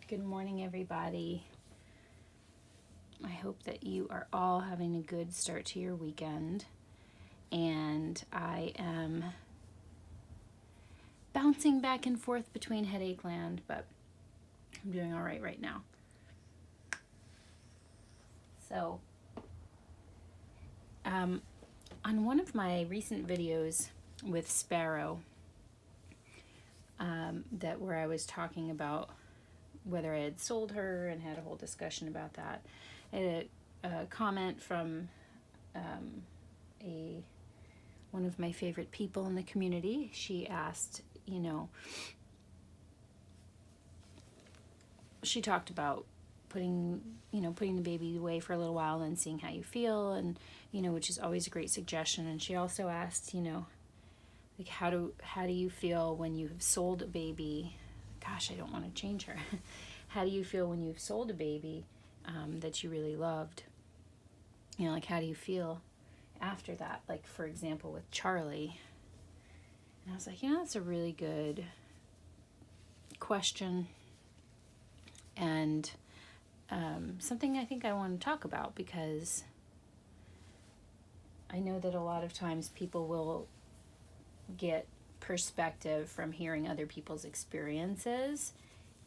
Good morning, everybody. I hope that you are all having a good start to your weekend. And I am bouncing back and forth between headache land, but I'm doing all right now. So, on one of my recent videos with Sparrow, where I was talking about whether I had sold her and had a whole discussion about that, I had a comment from one of my favorite people in the community. She asked, she talked about putting the baby away for a little while and seeing how you feel, and which is always a great suggestion. And she also asked, like how do you feel when you have sold a baby? Gosh, I don't want to change her. How do you feel when you've sold a baby that you really loved? Like how do you feel after that? Like, for example, with Charlie. And I was like, that's a really good question, and something I think I want to talk about, because I know that a lot of times people will get perspective from hearing other people's experiences,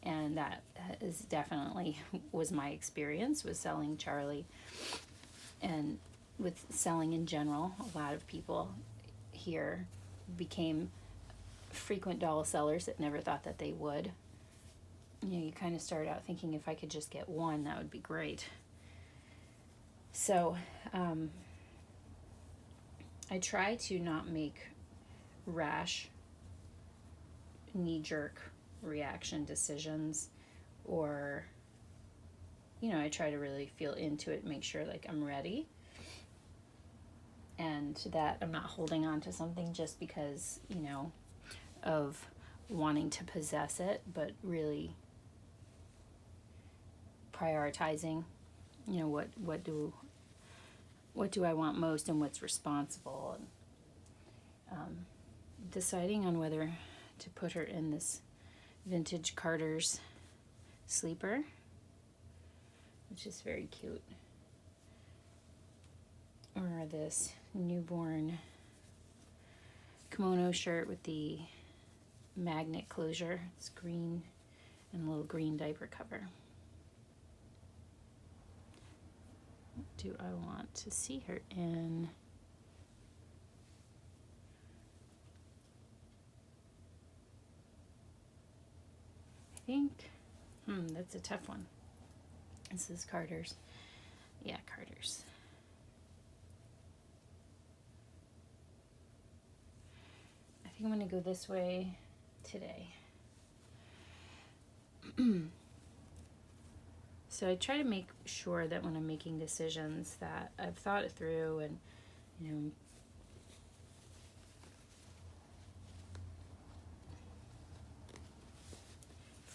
and that is definitely was my experience with selling Charlie, and with selling in general. A lot of people here became frequent doll sellers that never thought that they would. You kind of start out thinking, if I could just get one, that would be great. So I try to not make rash, knee-jerk reaction decisions, or I try to really feel into it, make sure like I'm ready, and that I'm not holding on to something just because of wanting to possess it, but really prioritizing what do I want most and what's responsible, and deciding on whether to put her in this vintage Carter's sleeper, which is very cute, or this newborn kimono shirt with the magnet closure. It's green and a little green diaper cover. What do I want to see her in? I think, that's a tough one. This is Carter's. Yeah, Carter's. I think I'm going to go this way today. So I try to make sure that when I'm making decisions that I've thought it through, and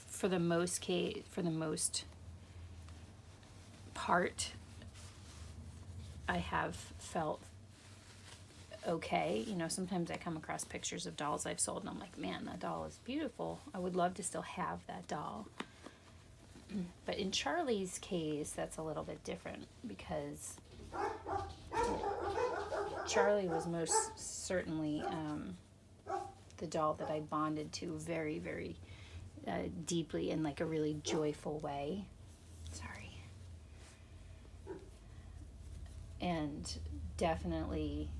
for the most part, I have felt okay. Sometimes I come across pictures of dolls I've sold and I'm like, man, that doll is beautiful. I would love to still have that doll. But in Charlie's case, that's a little bit different, because Charlie was most certainly the doll that I bonded to very, very deeply, in like a really joyful way. Sorry. And definitely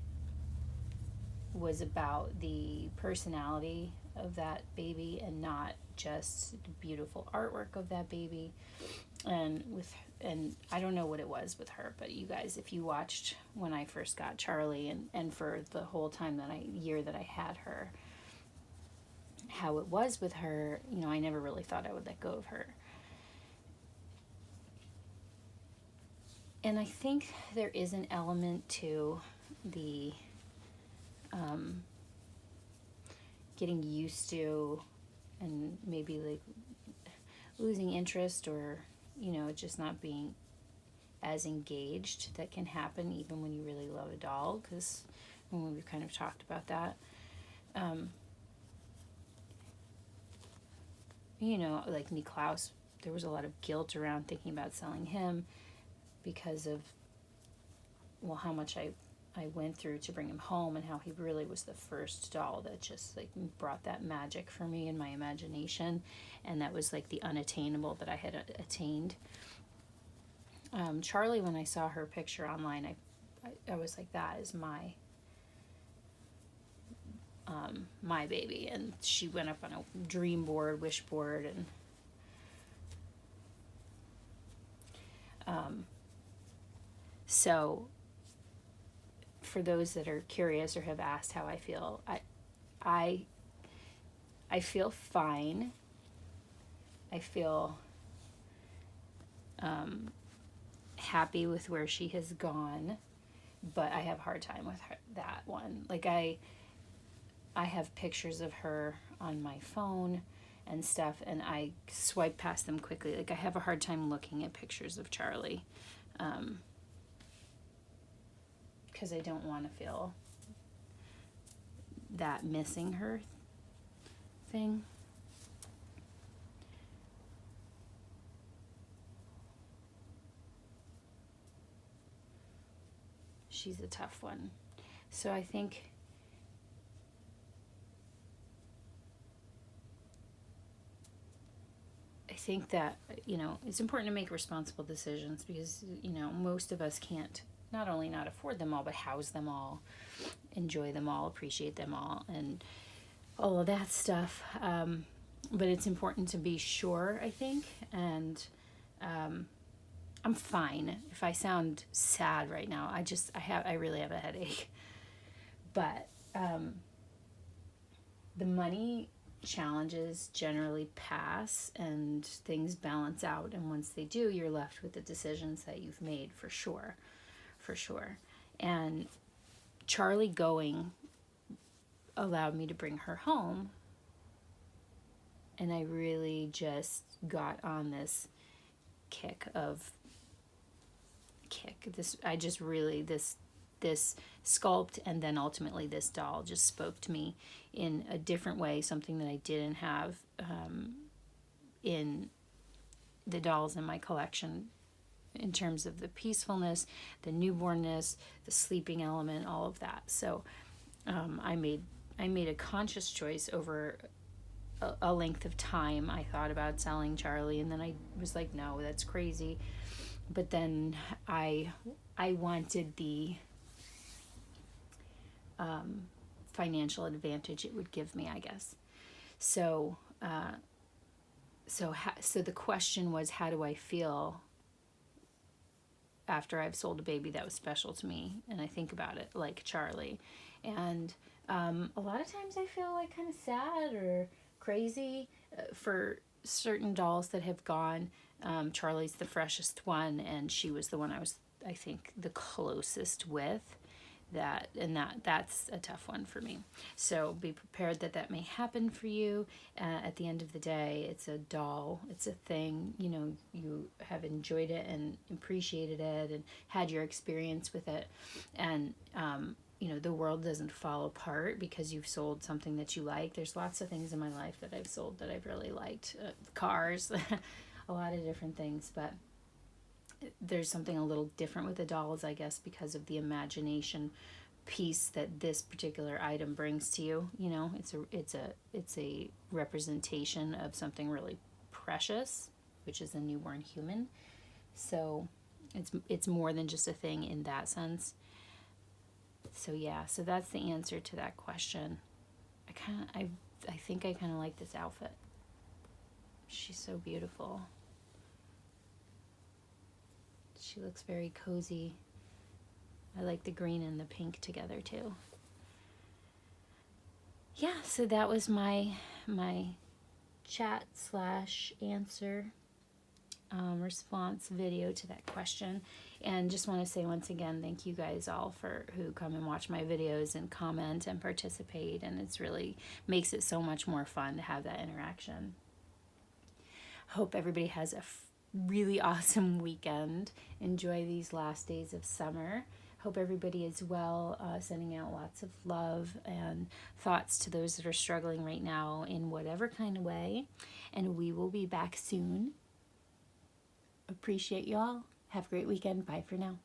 was about the personality of that baby, and not just the beautiful artwork of that baby. And I don't know what it was with her, but you guys, if you watched when I first got Charlie, and for the whole time year that I had her, how it was with her, I never really thought I would let go of her. And I think there is an element to the getting used to, and maybe like losing interest, or just not being as engaged, that can happen even when you really love a doll, because we've kind of talked about that. you know, like Niklaus, there was a lot of guilt around thinking about selling him because of, well, how much I went through to bring him home, and how he really was the first doll that just like brought that magic for me in my imagination, and that was like the unattainable that I had attained. Charlie, when I saw her picture online, I was like, that is my baby. And she went up on a dream board, wish board, and so for those that are curious or have asked how I feel, I feel fine. I feel happy with where she has gone, but I have a hard time with that one. Like I have pictures of her on my phone and stuff, and I swipe past them quickly. Like I have a hard time looking at pictures of Charlie, because I don't want to feel that missing her thing. She's a tough one. So I think that, you know, it's important to make responsible decisions, because, you know, most of us can't not only not afford them all, but house them all, enjoy them all, appreciate them all, and all of that stuff. But it's important to be sure, I think, and I'm fine. If I sound sad right now, I really have a headache. But the money challenges generally pass and things balance out, and once they do, you're left with the decisions that you've made, for sure. And Charlie going allowed me to bring her home, and I really just got on this this sculpt, and then ultimately this doll just spoke to me in a different way, something that I didn't have in the dolls in my collection, in terms of the peacefulness, the newbornness, the sleeping element, all of that. So I made a conscious choice over a length of time. I thought about selling Charlie, and then I was like, no, that's crazy. But then I wanted the financial advantage it would give me, I guess. So the question was, how do I feel after I've sold a baby that was special to me? And I think about it like Charlie. And a lot of times I feel like kind of sad or crazy for certain dolls that have gone. Charlie's the freshest one, and she was the one I was, I think, the closest with. That's a tough one for me. So be prepared that may happen for you. At the end of the day, it's a doll, it's a thing, you know, you have enjoyed it and appreciated it and had your experience with it. And, you know, the world doesn't fall apart because you've sold something that you like. There's lots of things in my life that I've sold that I've really liked. Cars, a lot of different things, but there's something a little different with the dolls, I guess, because of the imagination piece that this particular item brings to you. You know, it's a representation of something really precious, which is a newborn human. So it's more than just a thing in that sense. So yeah, so that's the answer to that question. I think I kind of like this outfit. She's so beautiful. She looks very cozy. I like the green and the pink together too. Yeah, so that was my chat / answer response video to that question. And just want to say once again, thank you guys all who come and watch my videos and comment and participate, and it's really makes it so much more fun to have that interaction. Hope everybody has a really awesome weekend. Enjoy these last days of summer. Hope everybody is well. Sending out lots of love and thoughts to those that are struggling right now in whatever kind of way. And we will be back soon. Appreciate y'all. Have a great weekend. Bye for now.